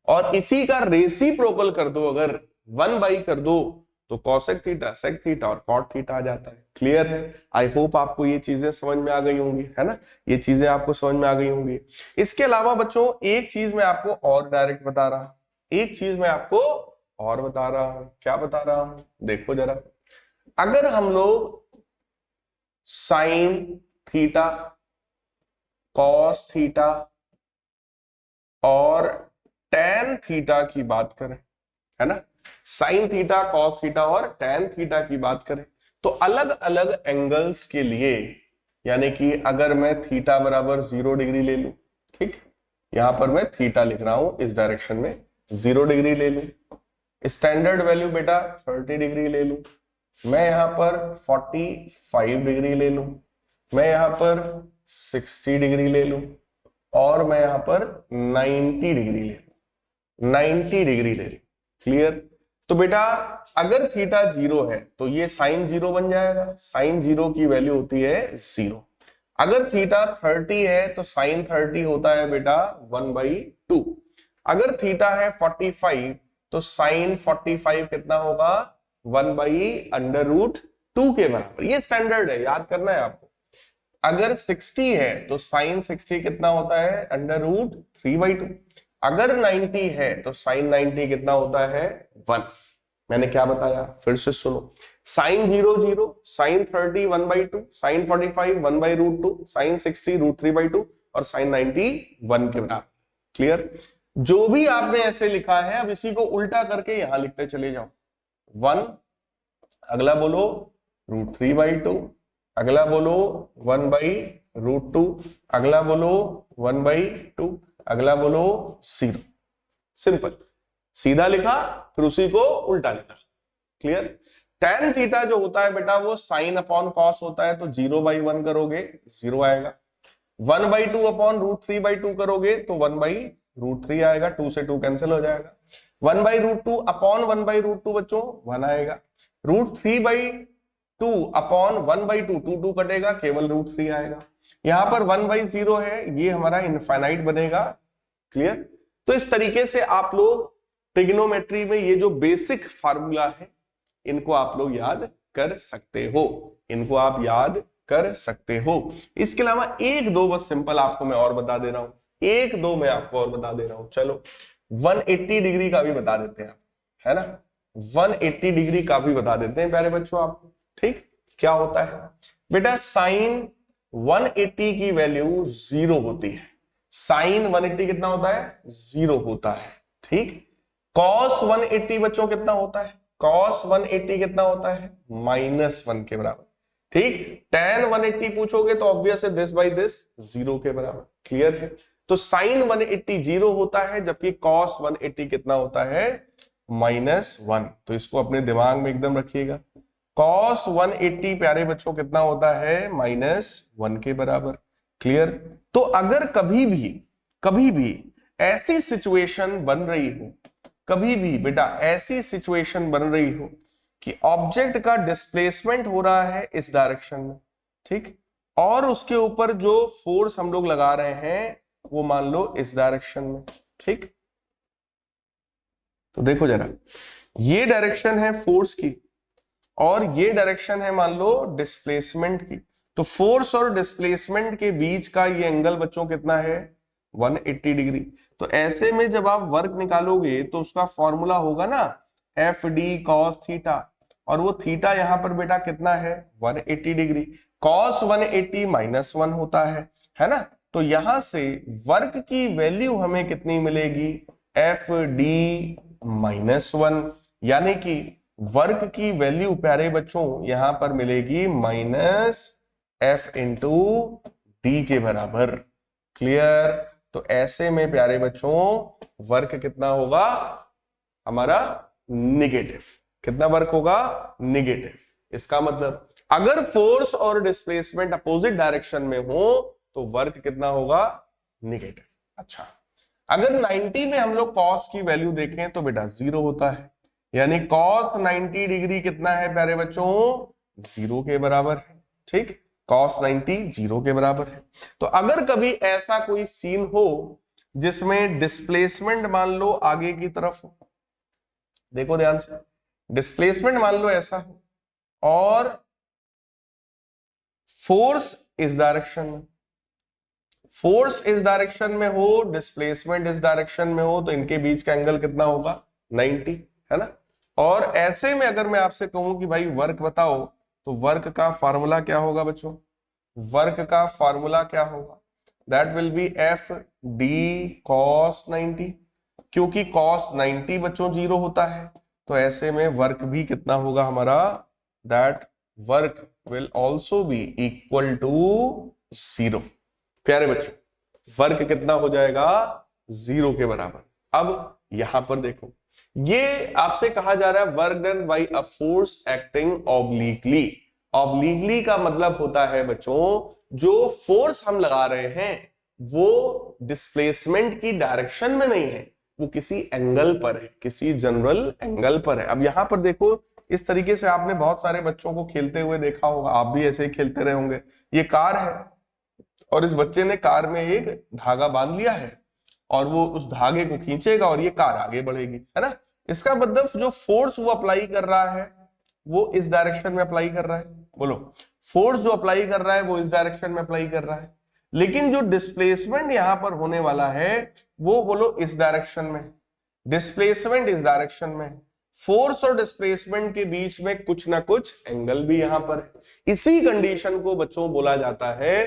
और इसी का रेसिप्रोकल कर दो, अगर 1/, कर दो तो cosec थीटा, sec थीटा और cot थीटा आ जाता है। क्लियर है? आई होप आपको ये चीजें समझ में आ गई होंगी, है ना? ये चीजें आपको समझ में आ गई होंगी। इसके अलावा बच्चों एक चीज मैं आपको और डायरेक्ट बता रहा हूं, एक चीज मैं आपको और बता रहा हूं। क्या बता रहा हूं? देखो जरा, अगर हम लोग साइन थीटा, कॉस थीटा और टैन थीटा की बात करें, है ना, साइन थीटा, कॉस थीटा और टैन थीटा की बात करें, तो अलग अलग एंगल्स के लिए, यानी कि अगर मैं थीटा बराबर 0 डिग्री ले लूं, ठीक, यहां पर मैं थीटा लिख रहा हूं इस डायरेक्शन में, 0 डिग्री ले लूं, स्टैंडर्ड वैल्यू बेटा 30 डिग्री ले लूं, मैं यहां पर 45 डिग्री ले लूं, मैं यहां पर 60 डिग्री ले लूं, और मैं यहां पर 90 डिग्री ले लूं, 90 डिग्री ले लूं। क्लियर? तो बेटा अगर थीटा 0 है तो ये साइन 0 बन जाएगा, साइन 0 की वैल्यू होती है 0। अगर थीटा 30 है तो साइन 30 होता है बेटा 1/2। अगर थीटा है 45 तो साइन 45 कितना होगा? 1/√2 के बराबर। ये स्टैंडर्ड है, याद करना है आपको। अगर 60 है तो साइन 60 कितना होता है? √3/2। अगर 90 है तो साइन 90 कितना होता है? 1। मैंने क्या बताया? फिर से सुनो, साइन 0 0, साइन 30 1/2, साइन 45 1/√2, साइन 60 √3/2 और साइन 90 1 के बराबर। क्लियर? जो भी आपने ऐसे लिखा है, अब इसी को उल्टा करके यहां लिखते चले जाओ। 1, अगला बोलो √3/2, अगला बोलो 1/√2, अगला बोलो 1/2, अगला बोलो 0। सिंपल, सीधा लिखा फिर उसी को उल्टा लिखा। क्लियर? tan थीटा जो होता है बेटा वो साइन अपॉन कॉस होता है, तो 0/1 करोगे 0 आएगा, 1/2 अपॉन √3/2 करोगे तो 1/√3 आएगा, 2 से 2 कैंसिल हो जाएगा, 1/√2 अपॉन 1/√2 बच्चों 1 आएगा, √3/2 2 अपॉन 1/2, 2 कटेगा, केवल √3 आएगा। यहां पर 1/0 है, ये हमारा इनफाइनाइट बनेगा। क्लियर? तो इस तरीके से आप लोग ट्रिग्नोमेट्री में ये जो बेसिक फार्मूला है इनको आप लोग याद कर सकते हो, इनको आप याद कर सकते हो। इसके अलावा एक दो बस सिंपल आपको मैं और बता दे रहा हूं, एक दो मैं आपको और बता दे रहा हूं। चलो 180 डिग्री का भी बता देते हैं, है ना, 180 डिग्री का भी बता देते हैं प्यारे बच्चों आपको। ठीक, क्या होता है बेटा, साइन 180 की वैल्यू 0 होती है। साइन 180 कितना होता है? 0 होता है। ठीक, कॉस 180 बच्चों कितना होता है? कॉस 180 कितना होता है? -1 के बराबर। ठीक, tan 180 पूछोगे तो ऑब्वियस है दिस बाई दिस 0 के बराबर। क्लियर है? तो साइन 180 0 होता है, जबकि कॉस 180 कितना होता है? -1। तो इसको अपने दिमाग में एकदम रखिएगा। कॉस 180 प्यारे बच्चों कितना होता है? -1 के बराबर। क्लियर? तो अगर कभी भी ऐसी सिचुएशन बन रही हो, कभी भी बेटा ऐसी सिचुएशन बन रही हो कि ऑब्जेक्ट का डिस्प्लेसमेंट हो रहा है इस डायरेक्शन में, ठीक, और उसके ऊपर जो फोर्स हम लोग लगा रहे हैं वो मान लो इस डायरेक्शन में। ठीक, तो देखो जरा, ये डायरेक्शन है फोर्स की और ये डायरेक्शन है मान लो डिस्प्लेसमेंट की। तो फोर्स और डिस्प्लेसमेंट के बीच का ये एंगल बच्चों कितना है? 180 डिग्री। तो ऐसे में जब आप वर्क निकालोगे तो उसका फॉर्मूला होगा ना एफ डी कॉस थीटा, और वो थीटा यहां पर बेटा कितना है? 180 डिग्री। कॉस 180 -1 होता है ना। तो यहां से वर्क की वैल्यू हमें कितनी मिलेगी? एफ डी -1, यानी कि वर्क की वैल्यू प्यारे बच्चों यहां पर मिलेगी -f इंटू डी के बराबर। क्लियर? तो ऐसे में प्यारे बच्चों वर्क कितना होगा हमारा? निगेटिव। कितना वर्क होगा? निगेटिव। इसका मतलब अगर फोर्स और डिस्प्लेसमेंट अपोजिट डायरेक्शन में हो तो वर्क कितना होगा? निगेटिव। अच्छा, अगर 90 में हम लोग कॉस की वैल्यू देखें तो बेटा 0 होता है, यानी कॉस 90 डिग्री कितना है प्यारे बच्चों? 0 के बराबर है। ठीक, कॉस 90 0 के बराबर है। तो अगर कभी ऐसा कोई सीन हो जिसमें डिस्प्लेसमेंट मान लो आगे की तरफ हो, देखो ध्यान से, डिस्प्लेसमेंट मान लो ऐसा हो और फोर्स इस डायरेक्शन में, फोर्स इस डायरेक्शन में हो, डिस्प्लेसमेंट इस डायरेक्शन में हो, तो इनके बीच का एंगल कितना होगा? 90, है ना। और ऐसे में अगर मैं आपसे कहूं कि भाई वर्क बताओ, तो वर्क का फार्मूला क्या होगा बच्चों? वर्क का फार्मूला क्या होगा? That will be F D cos 90, क्योंकि कॉस 90 बच्चों 0 होता है, तो ऐसे में वर्क भी कितना होगा हमारा? That work will also be equal to 0। प्यारे बच्चों वर्क कितना हो जाएगा? 0 के बराबर। अब यहां पर देखो, ये आपसे कहा जा रहा है work done bye a force acting obliquely. Obliquely का मतलब होता है बच्चों जो फोर्स हम लगा रहे हैं वो डिस्प्लेसमेंट की डायरेक्शन में नहीं है, वो किसी एंगल पर है, किसी जनरल एंगल पर है। अब यहां पर देखो, इस तरीके से आपने बहुत सारे बच्चों को खेलते हुए देखा होगा, आप भी ऐसे ही खेलते रहे होंगे। ये कार है और इस बच्चे ने कार में एक धागा बांध लिया है और वो उस धागे को खींचेगा और ये कार आगे बढ़ेगी, है ना। इसका मतलब जो फोर्स वो अप्लाई कर रहा है वो इस डायरेक्शन में अप्लाई कर रहा है। बोलो, फोर्स जो अप्लाई कर रहा है वो इस डायरेक्शन में अप्लाई कर रहा है, लेकिन जो डिस्प्लेसमेंट यहां पर होने वाला है वो बोलो इस डायरेक्शन में, डिस्प्लेसमेंट इस डायरेक्शन में, फोर्स और डिस्प्लेसमेंट के बीच में कुछ ना कुछ एंगल भी यहां पर है। इसी कंडीशन को बच्चों बोला जाता है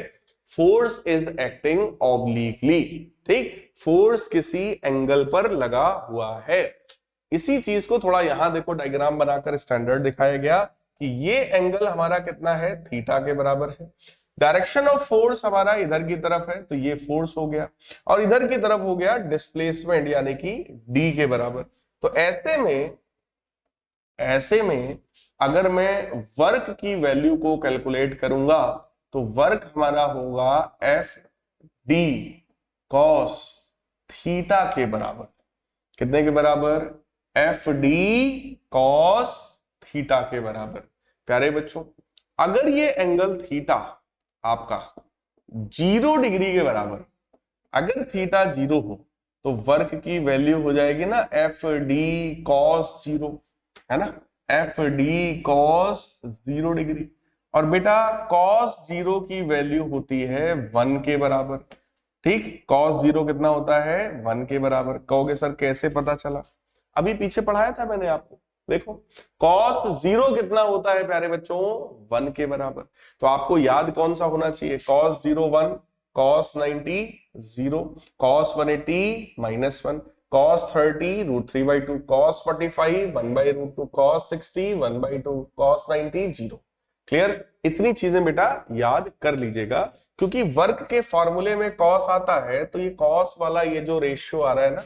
फोर्स इज एक्टिंग ऑब्लिकली। ठीक, फोर्स किसी एंगल पर लगा हुआ है। इसी चीज को थोड़ा यहां देखो डायग्राम बनाकर स्टैंडर्ड दिखाया गया कि ये एंगल हमारा कितना है? थीटा के बराबर है। डायरेक्शन ऑफ फोर्स हमारा इधर की तरफ है, तो ये फोर्स हो गया, और इधर की तरफ हो गया डिस्प्लेसमेंट यानी कि डी के बराबर। तो ऐसे में अगर मैं वर्क की वैल्यू को कैलकुलेट करूंगा तो वर्क हमारा होगा एफ डी कॉस थीटा के बराबर। कितने के बराबर? एफ डी कॉस थीटा के बराबर। प्यारे बच्चों अगर ये एंगल थीटा आपका 0 डिग्री के बराबर, अगर थीटा 0 हो तो वर्क की वैल्यू हो जाएगी ना एफ डी कॉस 0, है ना, एफ डी कॉस 0 डिग्री। और बेटा कॉस 0 की वैल्यू होती है 1 के बराबर। ठीक, कॉस 0 कितना होता है 1 के बराबर। कहोगे सर कैसे पता चला? अभी पीछे पढ़ाया था मैंने आपको, देखो कॉस 0 कितना होता है प्यारे बच्चों 1 के बराबर। तो आपको याद कौन सा होना चाहिए, cos 0 1, cos 90 0, cos 180 -1, cos 30 √3/2, cos 45 1/√2, cos 60 1/2, cos 90 0। Clear? इतनी चीजें बेटा याद कर लीजिएगा, क्योंकि वर्क के फॉर्मूले में cos आता है तो ये cos वाला ये जो रेशियो आ रहा है ना,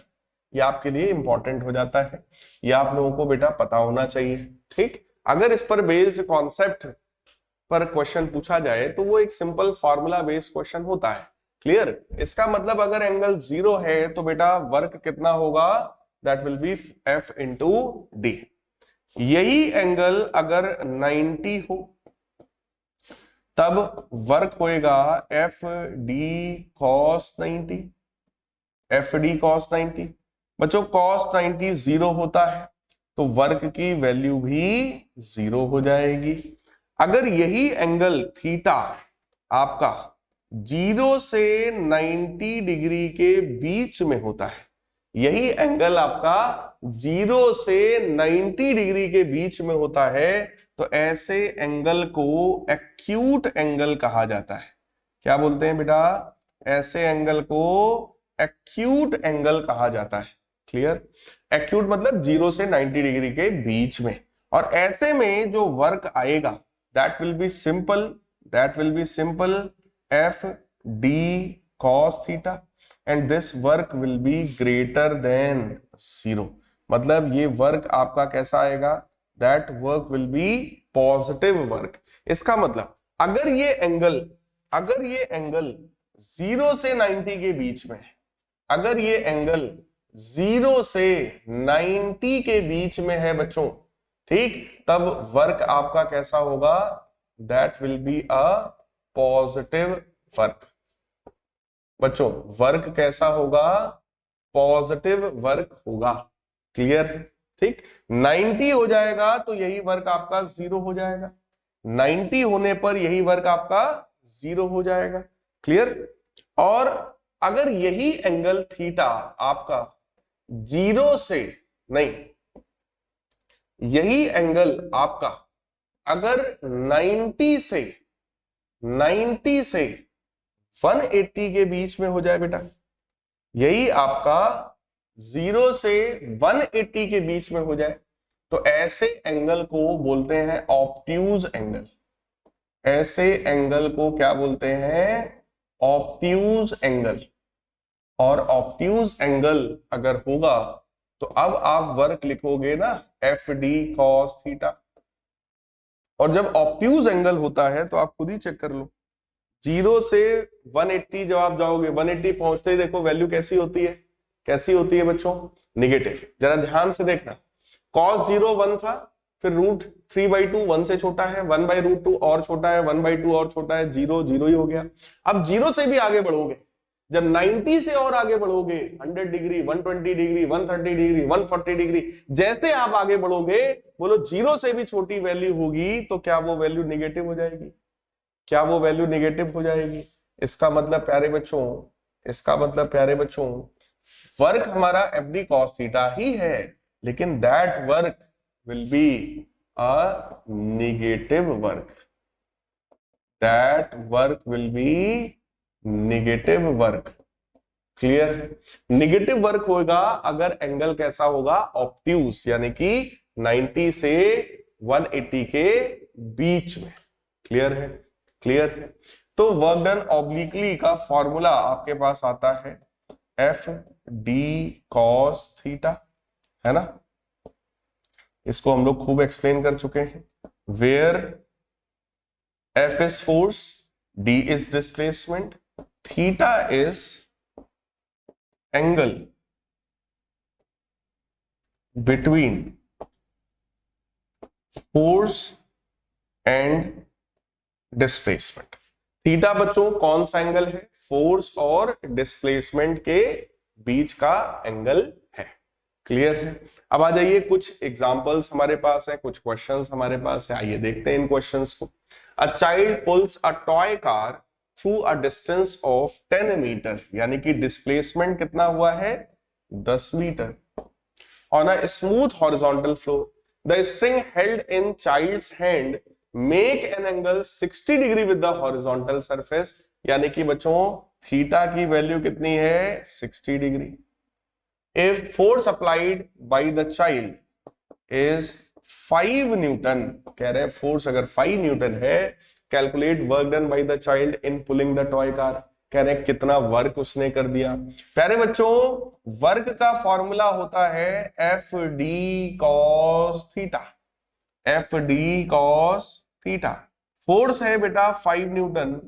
ये आपके लिए इंपॉर्टेंट हो जाता है। ये आप लोगों को बेटा पता होना चाहिए। ठीक, अगर इस पर बेस्ड कॉन्सेप्ट पर क्वेश्चन पूछा जाए तो वो एक सिंपल फॉर्मूला बेस्ड क्वेश्चन होता है। क्लियर? इसका मतलब अगर एंगल 0 है तो बेटा वर्क कितना होगा, that will be F into D. यही एंगल अगर 90 हो तब वर्क होएगा F D cos 90, F D cos 90। बच्चों कॉस 90 0 होता है तो वर्क की वैल्यू भी 0 हो जाएगी। अगर यही एंगल थीटा आपका 0 से 90 डिग्री के बीच में होता है, यही एंगल आपका 0 से 90 डिग्री के बीच में होता है, तो ऐसे एंगल को एक्यूट एंगल कहा जाता है। क्या बोलते हैं बेटा? ऐसे एंगल को एक्यूट एंगल कहा जाता है। क्लियर? एक्यूट मतलब 0 से 90 डिग्री के बीच में। और ऐसे में जो वर्क आएगा that will be simple F D cos theta and this work will be greater than 0। मतलब ये वर्क आपका कैसा आएगा, that work will be positive work. इसका मतलब अगर ये एंगल 0 से 90 के बीच में है, अगर ये एंगल 0 से 90 के बीच में है बच्चों, ठीक, तब वर्क आपका कैसा होगा, that will be a positive work. बच्चों वर्क कैसा होगा, पॉजिटिव वर्क होगा। क्लियर है? ठीक, 90 हो जाएगा तो यही वर्क आपका 0 हो जाएगा, 90 होने पर यही वर्क आपका 0 हो जाएगा। क्लियर? और अगर यही एंगल थीटा आपका 0 से नहीं, यही एंगल आपका अगर 90 से 180 के बीच में हो जाए बेटा, यही आपका 0 से 180 के बीच में हो जाए, तो ऐसे एंगल को बोलते हैं ऑब्ट्यूज एंगल। ऐसे एंगल को क्या बोलते हैं, ऑब्ट्यूज एंगल। और ऑब्ट्यूज एंगल अगर होगा तो अब आप वर्क लिखोगे ना एफ डी कॉस थीटा। और जब ऑब्ट्यूज एंगल होता है तो आप खुद ही चेक कर लो, 0 से 180 जब आप जाओगे, 180 पहुंचते ही देखो वैल्यू कैसी होती है, कैसी होती है बच्चों, निगेटिव। जरा ध्यान से देखना, cos 0 1 था, फिर √3/2 1 से छोटा है, 1/√2 और छोटा है, 1/2 और छोटा है, 0 0 ही हो गया। अब 0 से भी आगे बढ़ोगे, जब 90 से और आगे बढ़ोगे, 100 डिग्री, 120 डिग्री, 130 डिग्री, 140 डिग्री, जैसे आप आगे बढ़ोगे, बोलो 0 से भी छोटी वैल्यू होगी तो क्या वो वैल्यू निगेटिव हो जाएगी? क्या वो वैल्यू निगेटिव हो जाएगी? इसका मतलब प्यारे बच्चों वर्क हमारा एफ डी कॉस थीटा ही है, लेकिन that work will be a negative work. That work will B negative work. Clear है? निगेटिव वर्क होगा अगर एंगल कैसा होगा, ऑब्ट्यूज, यानी कि 90 से 180 के बीच में। क्लियर है? क्लियर है? तो वर्क डन ऑब्लिकली का फॉर्मूला आपके पास आता है एफ डी कॉस थीटा, है ना? इसको हम लोग खूब एक्सप्लेन कर चुके हैं, where F is force, D is displacement, theta is angle between force and displacement. Theta बच्चों कौन सा एंगल है? फोर्स और डिस्प्लेसमेंट के बीच का एंगल है। क्लियर है? अब आ जाइए, कुछ एग्जांपल्स हमारे पास है, कुछ क्वेश्चंस हमारे पास है, आइए देखते हैं इन क्वेश्चंस को। A child pulls a toy car through a distance of 10 metre, यानी कि डिस्प्लेसमेंट कितना हुआ है? 10 metre. On a smooth horizontal floor the string held in child's hand make an angle 60 degree with the horizontal surface, यानी कि बच्चों theta की value कितनी है? 60 degree. If force applied by the child is 5 newton, कह रहे हैं force अगर 5 न्यूटन है, calculate work done by the child in pulling the toy car, कह रहे हैं कितना वर्क उसने कर दिया। प्यारे बच्चों वर्क का फॉर्मूला होता है F D cos theta, F D cos theta. Force है बेटा 5 न्यूटन,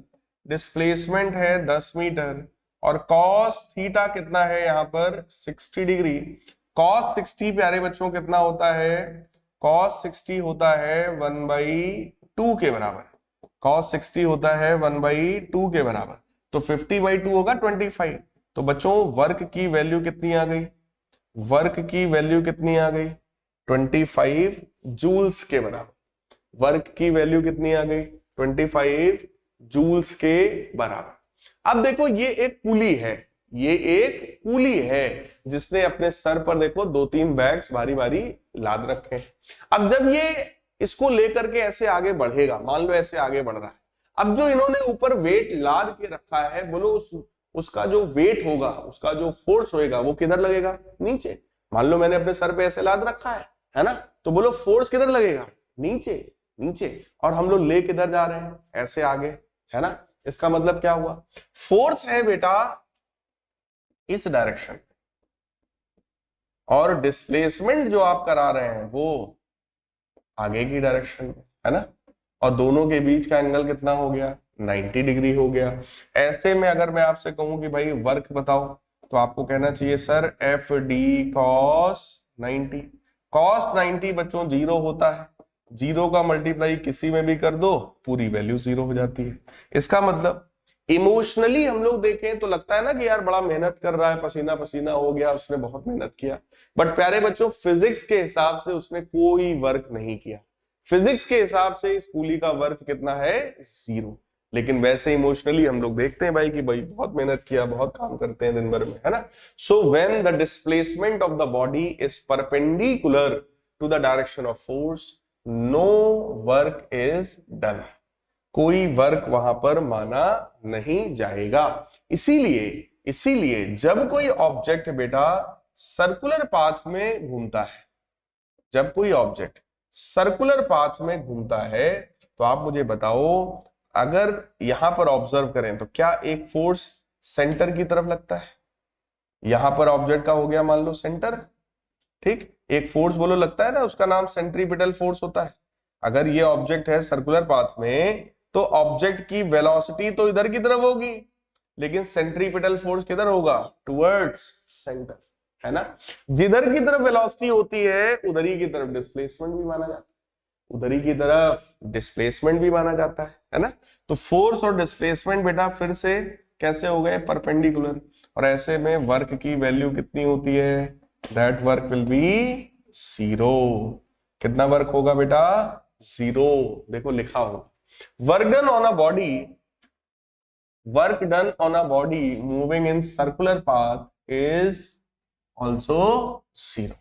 डिस्प्लेसमेंट है 10 मीटर, और कॉस थीटा कितना है यहाँ पर? 60 डिग्री। कॉस 60 प्यारे बच्चों कितना होता है? कॉस 60 होता है 1/2 के बराबर। कॉस 60 होता है 1/2 के बराबर, तो 50/2 होगा 25। तो बच्चों वर्क की वैल्यू कितनी आ गई? वर्क की वैल्यू कितनी आ गई? 25 जूल्स के बराबर। वर्क की वैल्यू कितनी आ गई? 25 जूल्स के बराबर। अब देखो ये एक पुली है, ये एक पुली है जिसने अपने सर पर देखो 2-3 बैग्स भारी भारी लाद रखे हैं। अब जब ये इसको लेकर के ऐसे आगे बढ़ेगा, मान लो ऐसे आगे बढ़ रहा है, अब जो इन्होंने ऊपर वेट लाद के रखा है, बोलो उसका जो वेट होगा, उसका जो फोर्स होएगा वो किधर लगेगा? नीचे। मान लो मैंने अपने सर पे ऐसे लाद रखा है ना, तो बोलो फोर्स किधर लगेगा? नीचे। नीचे। और हम लोग ले किधर जा रहे हैं? ऐसे आगे, है ना। इसका मतलब क्या हुआ? फोर्स है बेटा इस डायरेक्शन, और डिस्प्लेसमेंट जो आप करा रहे हैं वो आगे की डायरेक्शन में, है ना। और दोनों के बीच का एंगल कितना हो गया? 90 डिग्री हो गया। ऐसे में अगर मैं आपसे कहूं कि भाई वर्क बताओ, तो आपको कहना चाहिए sir F D cos 90। Cos 90 बच्चों 0 होता है, 0 का मल्टीप्लाई किसी में भी कर दो, पूरी वैल्यू 0 हो जाती है। इसका मतलब इमोशनली हम लोग देखें तो लगता है ना कि यार बड़ा मेहनत कर रहा है, पसीना पसीना हो गया, उसने बहुत मेहनत किया। बट प्यारे बच्चों फिजिक्स के हिसाब से उसने कोई वर्क नहीं किया। फिजिक्स के हिसाब से इस कूली का वर्क कितना है? 0। लेकिन वैसे इमोशनली हम लोग देखते हैं भाई कि भाई बहुत मेहनत किया, बहुत काम करते हैं दिन भर में, है ना। So when the displacement of the body is perpendicular to the direction of force, no work is done, कोई वर्क वहां पर माना नहीं जाएगा। इसीलिए जब कोई ऑब्जेक्ट बेटा सर्कुलर पाथ में घूमता है, जब कोई ऑब्जेक्ट सर्कुलर पाथ में घूमता है, तो आप मुझे बताओ अगर यहां पर ऑब्जर्व करें तो क्या एक फोर्स सेंटर की तरफ लगता है? यहां पर ऑब्जेक्ट का हो गया मान लो सेंटर, ठीक। एक फोर्स बोलो लगता है ना, उसका नाम सेंट्रीपिटल फोर्स होता है। अगर ये ऑब्जेक्ट है सर्कुलर पाथ में, तो ऑब्जेक्ट की वेलोसिटी तो इधर की तरफ होगी, लेकिन सेंट्रीपिटल फोर्स किधर होगा? टुवर्ड्स सेंटर, है ना। जिधर की तरफ वेलोसिटी होती है उधर ही की तरफ डिस्प्लेसमेंट भी माना जाता है, उधर ही की तरफ डिस्प्लेसमेंट भी माना जाता है ना। तो फोर्स और डिस्प्लेसमेंट बेटा फिर से कैसे हो गए? परपेंडिकुलर। और ऐसे में वर्क की वैल्यू कितनी होती है? That work will be 0। कितना वर्क होगा बेटा? 0। देखो लिखा हो, work done on a body moving in circular path is also 0।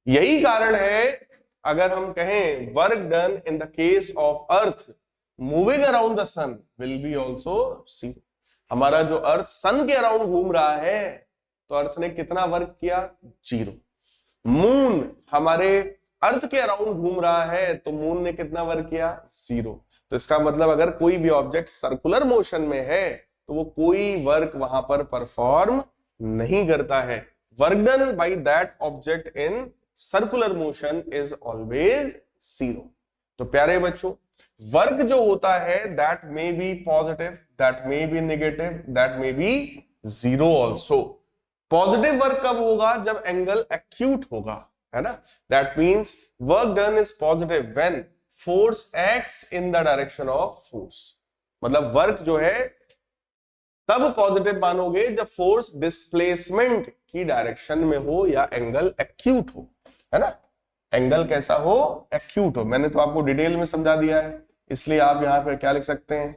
यही कारण है अगर हम कहें work done in the case of earth moving around the sun will be also 0। हमारा जो अर्थ सन के अराउंड घूम रहा है, तो अर्थ ने कितना वर्क किया? 0। मून हमारे अर्थ के अराउंड घूम रहा है, तो मून ने कितना वर्क किया? 0। तो इसका मतलब अगर कोई भी ऑब्जेक्ट सर्कुलर मोशन में है, तो वो कोई वर्क वहां पर परफॉर्म नहीं करता है। Work done by that object in circular motion is always 0। तो प्यारे बच्चों वर्क जो होता है that may be positive, that may be negative, that may be 0 also. Positive work कब होगा? जब एंगल एक्यूट होगा, है ना। That means work done is positive when force acts in the direction of force, मतलब वर्क जो है तब पॉजिटिव मानोगे जब फोर्स डिस्प्लेसमेंट की डायरेक्शन में हो या एंगल एक्यूट हो, है ना। एंगल कैसा हो, एक्यूट हो। मैंने तो आपको डिटेल में समझा दिया है, इसलिए आप यहां पर क्या लिख सकते हैं,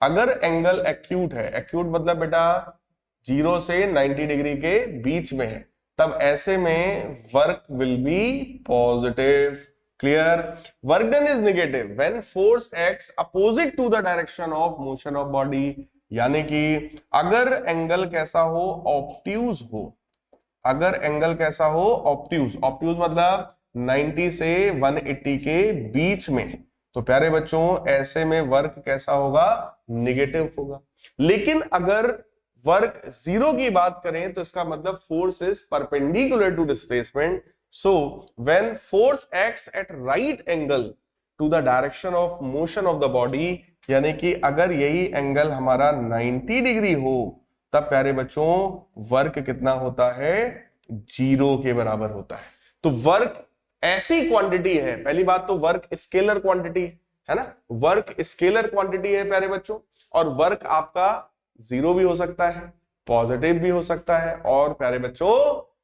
अगर एंगल एक्यूट है, एक्यूट मतलब बेटा 0 से 90 डिग्री के बीच में है, तब ऐसे में work will be positive. Clear. Work done is negative when force acts opposite to the direction of motion of body, यानी कि अगर एंगल कैसा हो, ऑब्ट्यूज हो, अगर एंगल कैसा हो, ऑब्ट्यूज, ऑब्ट्यूज मतलब 90 से 180 के बीच में, तो प्यारे बच्चों ऐसे में वर्क कैसा होगा, निगेटिव होगा। लेकिन अगर वर्क 0 की बात करें तो इसका मतलब force is perpendicular to displacement, so when force acts at right angle to the direction of motion of the body, यानी कि अगर यही एंगल हमारा 90 डिग्री हो, तब प्यारे बच्चों वर्क कितना होता है, 0 के बराबर होता है। तो वर्क ऐसी क्वांटिटी है, पहली बात तो वर्क स्केलर क्वांटिटी है ना, वर्क स्केलर क्वांटिटी है प्यारे बच्चों, और वर्क आपका 0 भी हो सकता है, पॉजिटिव भी हो सकता है, और प्यारे बच्चों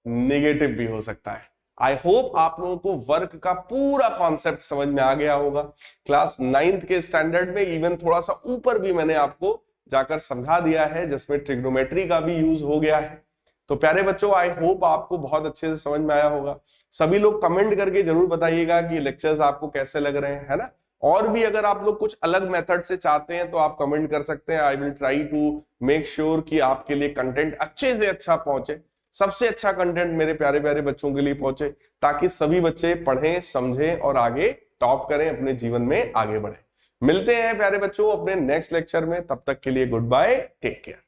नेगेटिव भी हो सकता है। आई होप आप लोगों को वर्क का पूरा कॉन्सेप्ट समझ में आ गया होगा। क्लास 9th के स्टैंडर्ड में इवन थोड़ा सा ऊपर भी मैंने आपको जाकर समझा दिया है, जिसमें ट्रिग्नोमेट्री का भी यूज हो गया है। तो प्यारे बच्चों आई होप आपको बहुत अच्छे से समझ में आया होगा। सभी लोग कमेंट करके जरूर बताइएगा कि लेक्चर्स आपको कैसे लग रहे हैं, है ना। और भी अगर आप लोग कुछ अलग मेथड से चाहते हैं तो आप कमेंट कर सकते हैं। I will try to make sure कि आपके लिए कंटेंट अच्छे से अच्छा पहुंचे, सबसे अच्छा कंटेंट मेरे प्यारे प्यारे बच्चों के लिए पहुंचे, ताकि सभी बच्चे पढ़ें, समझें और आगे टॉप करें, अपने जीवन में आगे बढ़े। मिलते हैं प्यारे बच्चों अपने नेक्स्ट लेक्चर में, तब तक के लिए गुड बाय, टेक केयर।